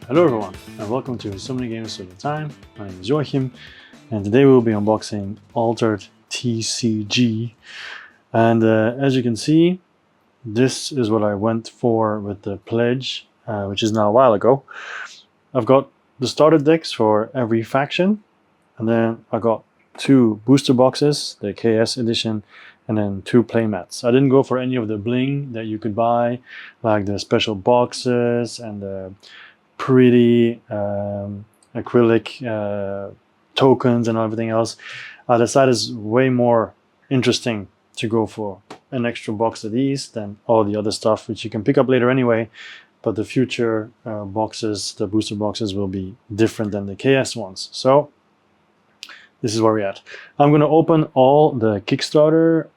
Hello everyone, and welcome to So Many Games at a Time. My name is Joachim, and today we'll be unboxing Altered TCG. And as you can see, this is what I went for with the pledge, which is now a while ago. I've got the starter decks for every faction, and then I got 2 booster boxes, the KS edition, and then 2 playmats. I didn't go for any of the bling that you could buy, like the special boxes and the pretty acrylic tokens and everything else. I decided it's way more interesting to go for an extra box of these than all the other stuff, which you can pick up later anyway. But the future boxes, the booster boxes, will be different than the KS ones. So this is where we're at. I'm going to open all the Kickstarter,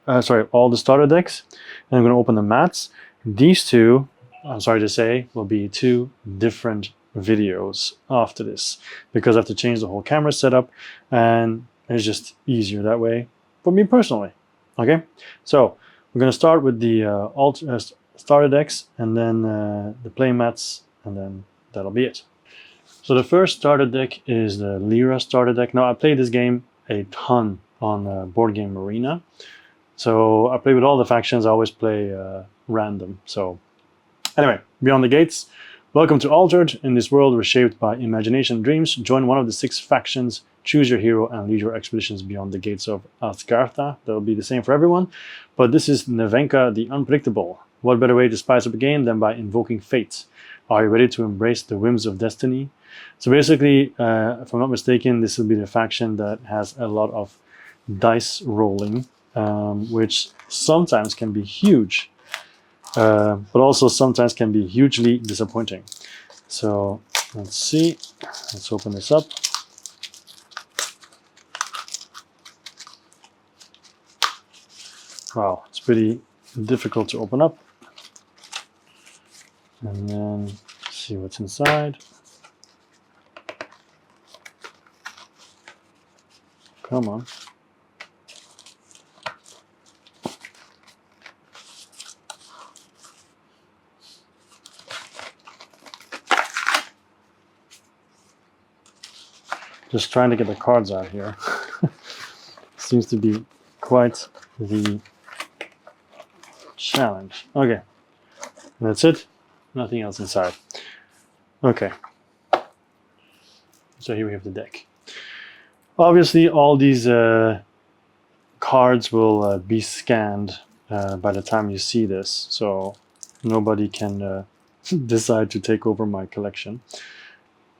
all the starter decks, and I'm going to open the mats. These two, I'm sorry to say, will be 2 different videos after this, because I have to change the whole camera setup, and it's just easier that way for me personally. Okay, so we're going to start with the starter decks, and then the playmats, and then that'll be it. So the first starter deck is the Lyra starter deck. Now I played this game a ton on Board Game Arena. So I play with all the factions. I always play random. So anyway, beyond the gates. Welcome to Altered. In this world reshaped by imagination and dreams, join one of the 6 factions, choose your hero, and lead your expeditions beyond the gates of Asgartha. That'll be the same for everyone. But this is Nevenka the Unpredictable. What better way to spice up a game than by invoking fate? Are you ready to embrace the whims of destiny? So basically, if I'm not mistaken, this will be the faction that has a lot of dice rolling, which sometimes can be huge, but also sometimes can be hugely disappointing. So let's see. Let's open this up. Wow, it's pretty difficult to open up. And then see what's inside. Come on. Just trying to get the cards out here. Seems to be quite the challenge. Okay, that's it. Nothing else inside. Okay. So here we have the deck. Obviously, all these cards will be scanned by the time you see this, so nobody can decide to take over my collection.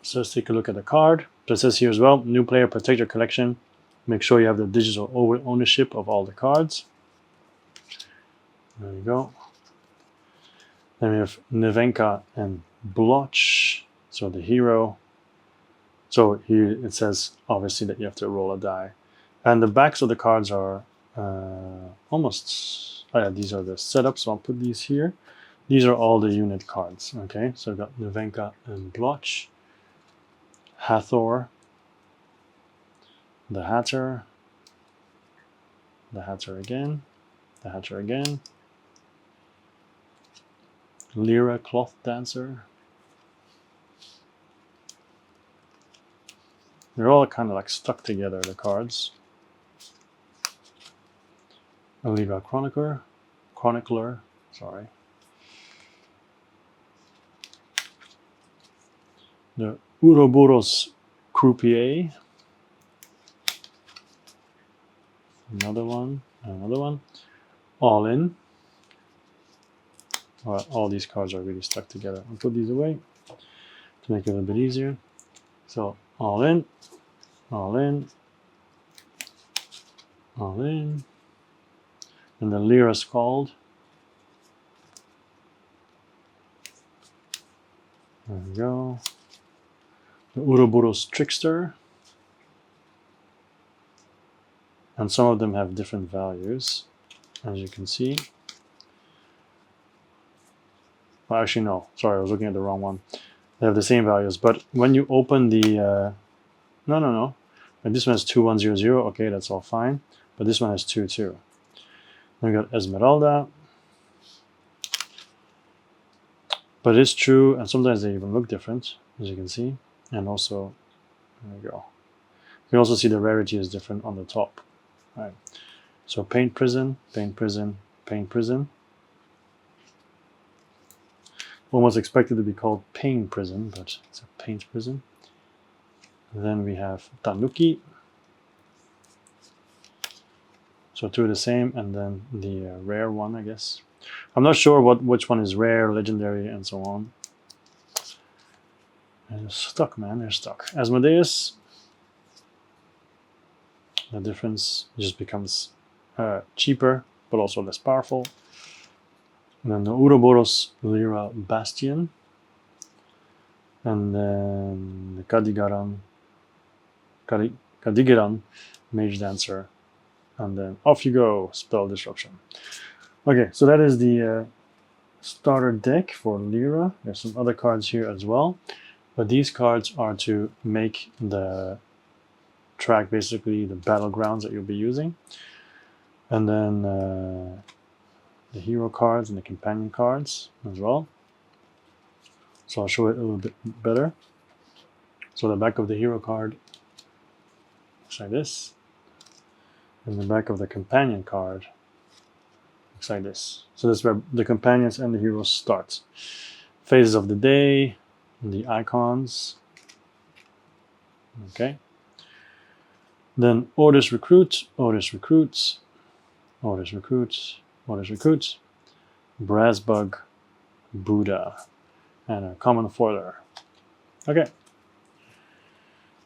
So let's take a look at the card. So it says here as well, new player, protect your collection. Make sure you have the digital ownership of all the cards. There you go. Then we have Nevenka and Blotch, so the hero. So here it says obviously that you have to roll a die. And the backs of the cards are almost, oh yeah, these are the setups, so I'll put these here. These are all the unit cards, okay? So I've got Nevenka and Blotch, Hathor, the Hatter again, the Hatter again, Lyra Cloth Dancer. They're all kind of like stuck together, the cards. Lyra Chronicler, sorry. The Ouroboros Croupier. Another one. All in. All these cards are really stuck together. I'll put these away to make it a little bit easier. So all in, and the Lyra Scald. There we go. The Ouroboros Trickster. And some of them have different values, as you can see. Well, actually, no. Sorry, I was looking at the wrong one. They have the same values, but when you open the... No. Like this one has 2100. Okay, that's all fine. But this one has 22. Then we got Esmeralda. But it's true, and sometimes they even look different, as you can see. And also, there we go. You can also see the rarity is different on the top. All right. So paint prison, paint prison, paint prison. Almost expected to be called pain prison, but it's a paint prison. And then we have tanuki. So two are the same, and then the rare one, I guess. I'm not sure which one is rare, legendary, and so on. And they're stuck, man. They're stuck. Asmodeus. The difference just becomes cheaper, but also less powerful. And then the Ouroboros Lyra Bastion. And then the Kadigaran Mage Dancer. And then off you go, Spell Disruption. Okay, so that is the starter deck for Lyra. There's some other cards here as well. But these cards are to make the track, basically the battlegrounds that you'll be using. And then the hero cards and the companion cards as well. So I'll show it a little bit better. So the back of the hero card looks like this. And the back of the companion card looks like this. So that's where the companions and the heroes start. Phases of the day, the icons. Okay. Then orders recruit, orders recruits, orders recruits, orders recruits, brass bug, Buddha, and a common foiler. Okay.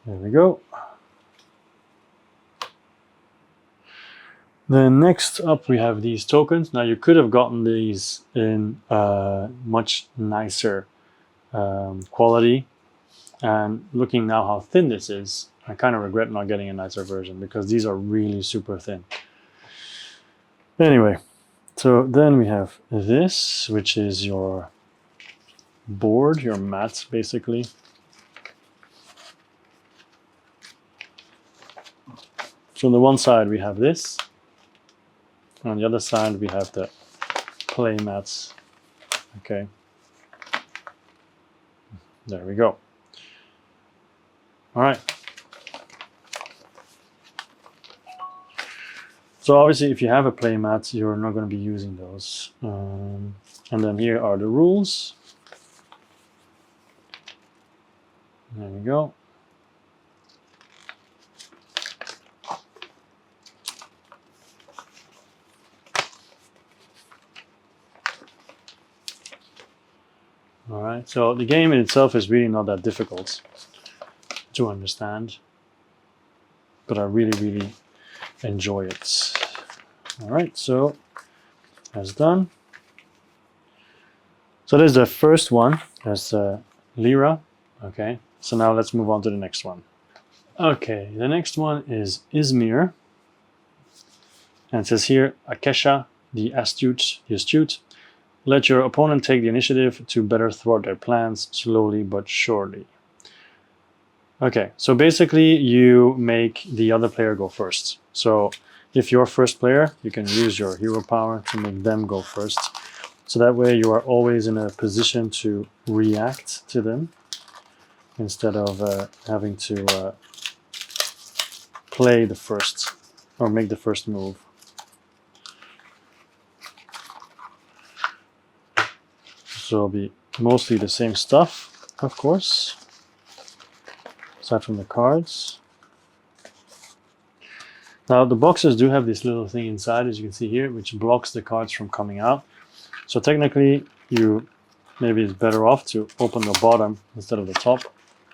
There we go. Then next up we have these tokens. Now you could have gotten these in much nicer quality, and looking now how thin this is, I kind of regret not getting a nicer version because these are really super thin. Anyway, so then we have this, which is your board, your mat basically. So on the one side we have this. On the other side, we have the Playmats. Okay. There we go. All right. So obviously, if you have a Playmat, you're not going to be using those. And then here are the rules. There we go. All right, so the game in itself is really not that difficult to understand, but I really, really enjoy it. All right, so that's done. So there's the first one. There's Lyra. Okay, so now let's move on to the next one. Okay, the next one is Izmir. And it says here, Akesha, the astute. Let your opponent take the initiative to better thwart their plans, slowly but surely. Okay, so basically you make the other player go first. So if you're first player, you can use your hero power to make them go first. So that way you are always in a position to react to them instead of having to play the first or make the first move. So it'll be mostly the same stuff, of course, aside from the cards. Now the boxes do have this little thing inside, as you can see here, which blocks the cards from coming out. So technically, maybe it's better off to open the bottom instead of the top,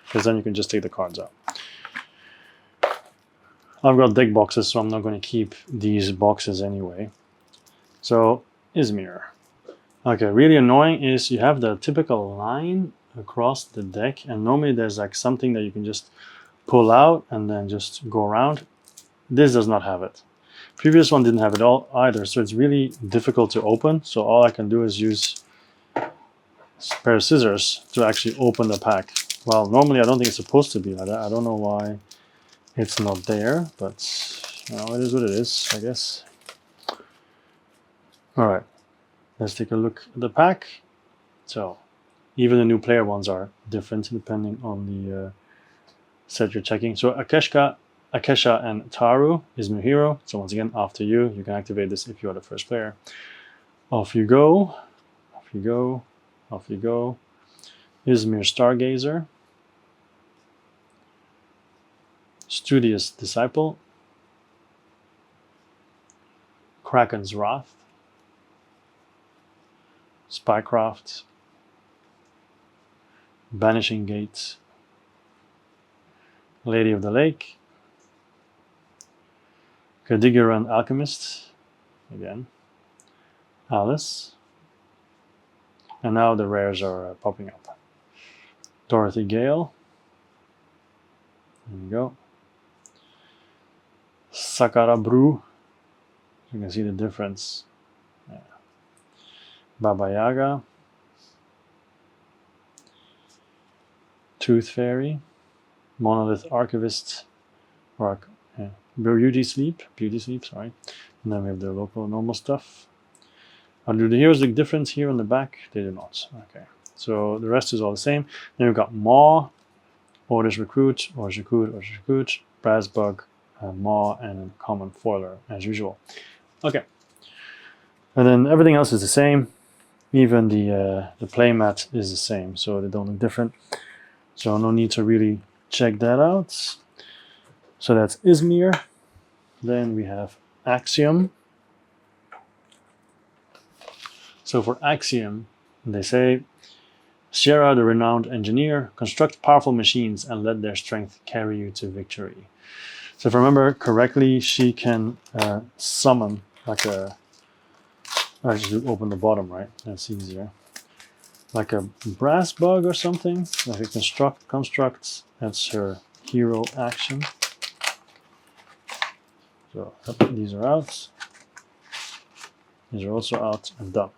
because then you can just take the cards out. I've got deck boxes, so I'm not going to keep these boxes anyway. So Izmir. Okay, really annoying is you have the typical line across the deck, and normally there's like something that you can just pull out and then just go around. This does not have it. Previous one didn't have it all either, so it's really difficult to open. So all I can do is use a pair of scissors to actually open the pack. Well, normally I don't think it's supposed to be like that. I don't know why it's not there, but you know, it is what it is, I guess. All right. Let's take a look at the pack. So Even the new player ones are different depending on the set you're checking. So Akesha and Taru is new hero. So once again, after you can activate this if you are the first player. Off you go, off you go, off you go. Izmir Stargazer, Studious Disciple, Kraken's Wrath, Spycraft, Banishing Gate, Lady of the Lake, Kadigaran Alchemist, again, Alice, and now the rares are popping up. Dorothy Gale, there you go. Sakara Brew, you can see the difference. Yeah. Baba Yaga, Tooth Fairy, Monolith Archivist, Beauty Sleep, sorry. And then we have the local normal stuff. Do the heroes look different here on the back? They do not. Okay. So the rest is all the same. Then we've got Maw, Orders Recruit, Brassbug, Maw, and a common foiler as usual. Okay. And then everything else is the same. Even the playmat is the same, so they don't look different. So no need to really check that out. So that's Izmir. Then we have Axiom. So for Axiom, they say, Sierra, the renowned engineer, construct powerful machines and let their strength carry you to victory. So if I remember correctly, she can summon like a... I just open the bottom, right? That's easier. Like a brass bug or something. Like a constructs. That's her hero action. So these are out. These are also out and done.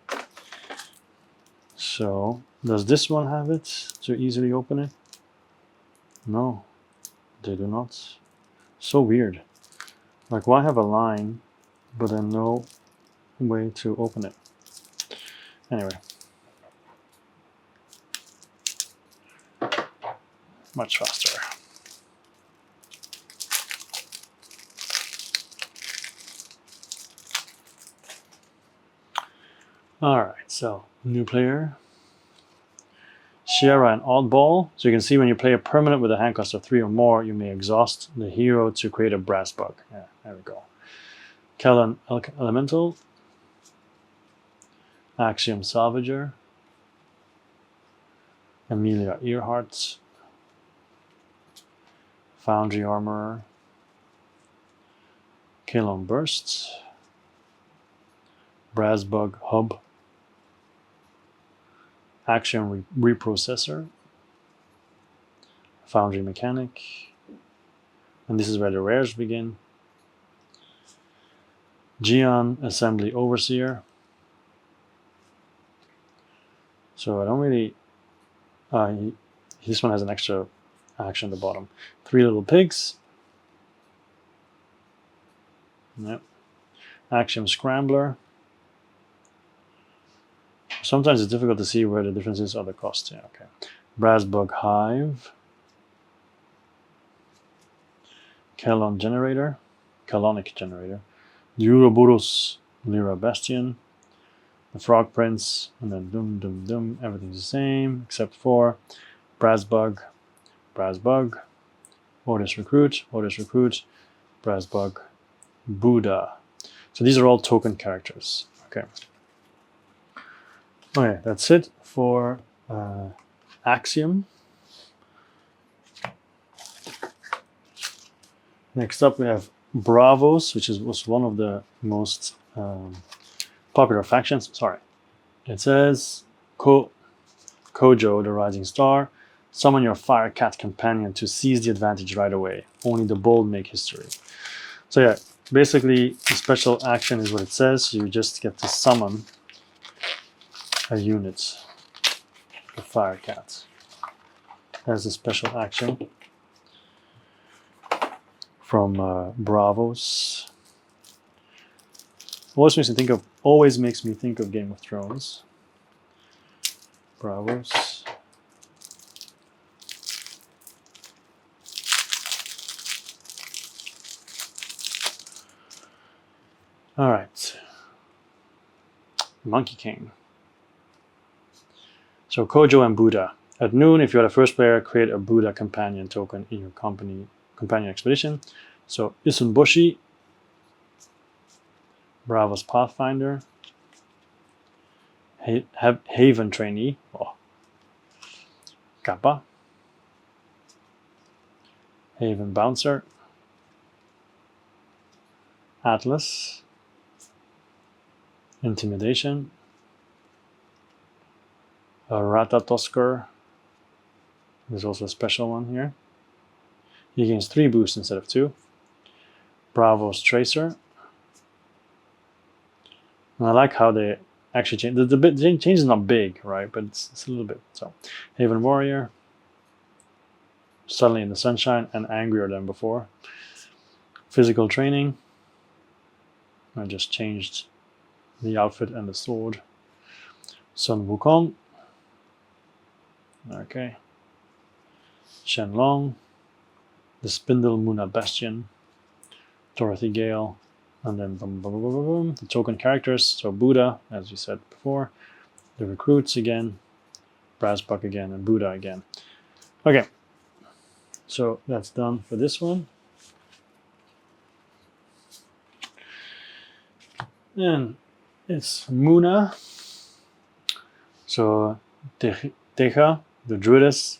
So does this one have it to easily open it? No, they do not. So weird. Like, why have a line but then no way to open it? Anyway, much faster. Alright, so new player. Sierra and Oddball. So you can see when you play a permanent with a hand cost of 3 or more, you may exhaust the hero to create a brass bug. Yeah, there we go. Kellan Elemental. Axiom Salvager. Amelia Earhart. Foundry Armorer. Kalon Burst. Brassbug Hub. Axiom Reprocessor. Foundry Mechanic. And this is where the rares begin. Geon Assembly Overseer. So I don't really... this one has an extra action at the bottom. 3 Little Pigs. Yep. Axiom Scrambler. Sometimes it's difficult to see where the differences are the cost. Yeah, okay. Brassbug Hive. Kalonic Generator. The Ouroboros Lyra Bastion. The Frog Prince. And then Doom Doom Doom. Everything's the same except for Brassbug. Orders Recruit. Brassbug. Buddha. So these are all token characters. Okay. Okay, that's it for Axiom. Next up we have Bravos, which was one of the most popular factions. Sorry. It says Kojo, the Rising Star. Summon your Fire Cat companion to seize the advantage right away. Only the bold make history. So yeah, basically the special action is what it says. You just get to summon a unit, the Fire Cat. That's a special action from Bravos. Always makes me think of Game of Thrones. Bravos. All right. Monkey King. So Kojo and Buddha. At noon, if you're the first player, create a Buddha companion token in your companion expedition. So Isunboshi, Bravo's Pathfinder, Haven Trainee, Kappa, Haven Bouncer, Atlas, Intimidation, Ratatoskar. There's also a special one here. He gains 3 boosts instead of 2. Bravo's Tracer. And I like how they actually change. The change is not big, right? But it's a little bit. So, Haven Warrior. Suddenly in the Sunshine and angrier than before. Physical Training. I just changed the outfit and the sword. Sun Wukong. Okay. Shenlong. The Spindle Muna Bastion. Dorothy Gale. And then boom, boom, boom, boom, boom, the token characters. So Buddha, as you said before. The recruits again. Brassbuck again. And Buddha again. Okay. So that's done for this one. And it's Muna. So Teja, the Druidess.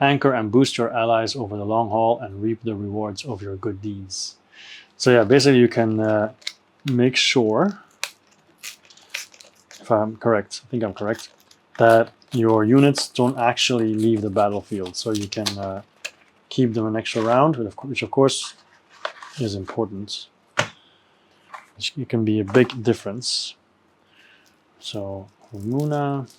Anchor and boost your allies over the long haul and reap the rewards of your good deeds. So yeah, basically you can make sure, if I'm correct, I think I'm correct, that your units don't actually leave the battlefield. So you can keep them an extra round, which of course is important. It can be a big difference. So Muna.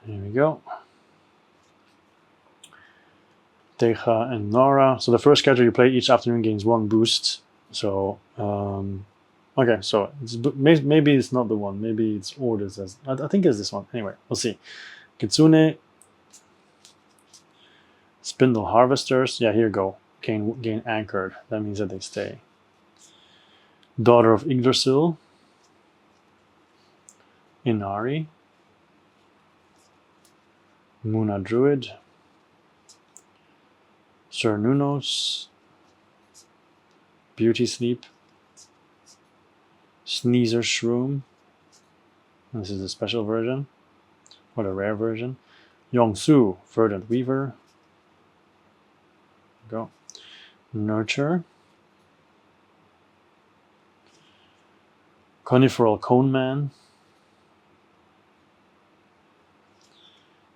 Here we go. Teja and Nora. So the first character you play each afternoon gains 1 boost. So okay, so maybe it's not the one. Maybe it's orders as I think it's this one. Anyway, we'll see. Kitsune, Spindle Harvesters. Yeah, here you go. Gain anchored. That means that they stay. Daughter of Yggdrasil. Inari. Muna Druid. Sir Nunos. Beauty Sleep. Sneezer Shroom. This is the special version, or the rare version. Yongsu, Verdant Weaver. Go. Nurture. Coniferal Cone Man.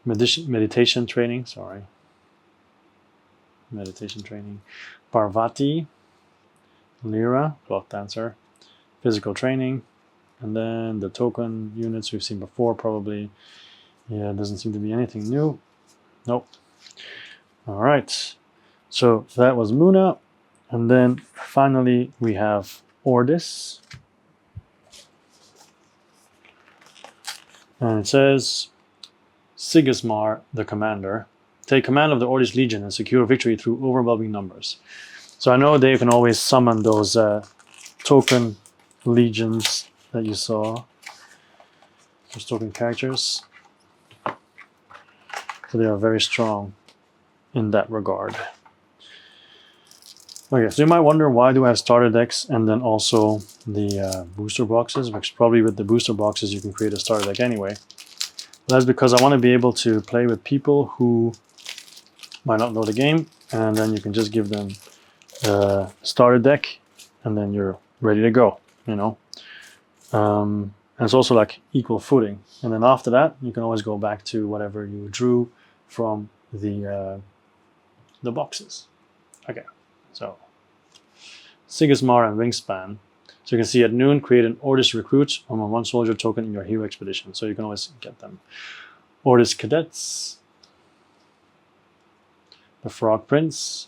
Meditation Training, sorry. Meditation Training. Parvati. Lyra, Cloth Dancer. Physical Training. And then the token units we've seen before, probably. Yeah, it doesn't seem to be anything new. Nope. All right. So that was Muna. And then finally we have Ordis. And it says, Sigismar, the commander, take command of the Ordis Legion and secure victory through overwhelming numbers. So I know they can always summon those token legions that you saw. Those token characters. So they are very strong in that regard. Okay, so you might wonder, why do I have starter decks and then also the booster boxes? Because probably with the booster boxes you can create a starter deck anyway. But that's because I want to be able to play with people who might not know the game, and then you can just give them a starter deck and then you're ready to go, you know. And it's also like equal footing. And then after that, you can always go back to whatever you drew from the boxes. Okay, so Sigismar and Wingspan. So you can see at noon, create an Ordis recruit on a 1 soldier token in your hero expedition. So you can always get them. Ordis Cadets. The Frog Prince.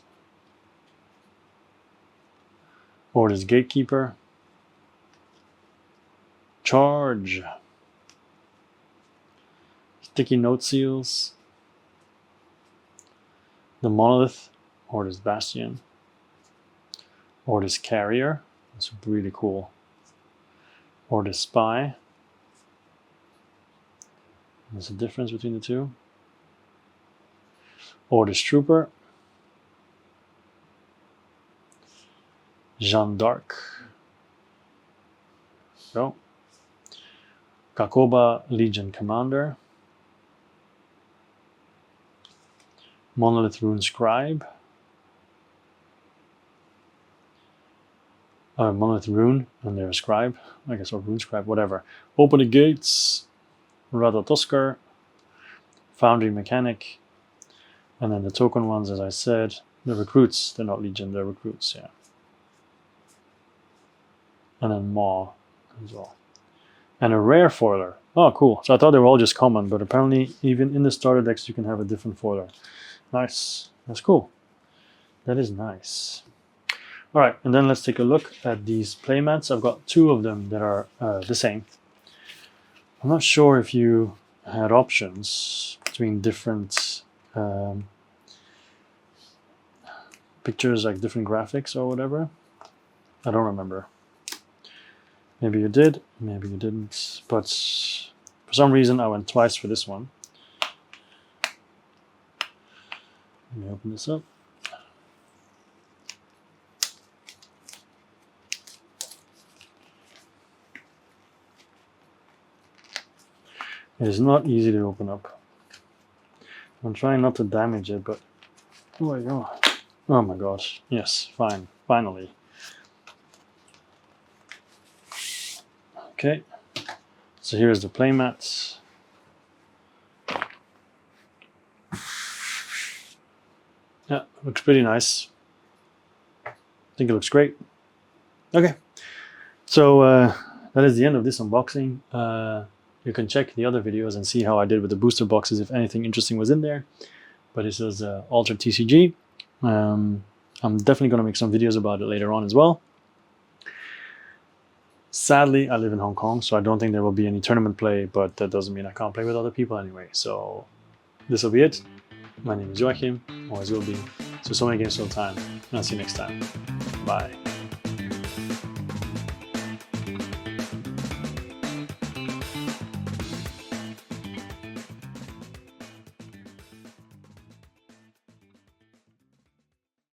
Ordis Gatekeeper. Charge. Sticky note seals. The Monolith, or this Bastion, or this Carrier. That's really cool. Or this Spy. There's a difference between the two. Or this Trooper. Jeanne d'Arc. So, Kakoba Legion Commander. Monolith Rune Scribe. Monolith Rune and their Scribe, I guess, or Rune Scribe, whatever. Open the Gates. Ratatoskr. Foundry Mechanic. And then the token ones, as I said, the recruits. They're not Legion, they're recruits, yeah. And then Maw as well. And a rare foiler. Oh, cool. So I thought they were all just common, but apparently even in the starter decks you can have a different foiler. Nice. That's cool. That is nice. All right, and then let's take a look at these playmats. I've got 2 of them that are the same. I'm not sure if you had options between different pictures, like different graphics or whatever. I don't remember. Maybe you did, maybe you didn't. But for some reason I went twice for this one. Let me open this up. It is not easy to open up. I'm trying not to damage it, but oh my god. Oh my gosh. Yes, fine. Finally. Okay. So here's the playmats. Yeah, looks pretty nice. I think it looks great. Okay. So that is the end of this unboxing. You can check the other videos and see how I did with the booster boxes if anything interesting was in there. But this is Altered TCG. I'm definitely going to make some videos about it later on as well. Sadly, I live in Hong Kong, so I don't think there will be any tournament play, but that doesn't mean I can't play with other people anyway. So this will be it. My name is Joachim, always will be. So many games all the time. I'll see you next time. Bye.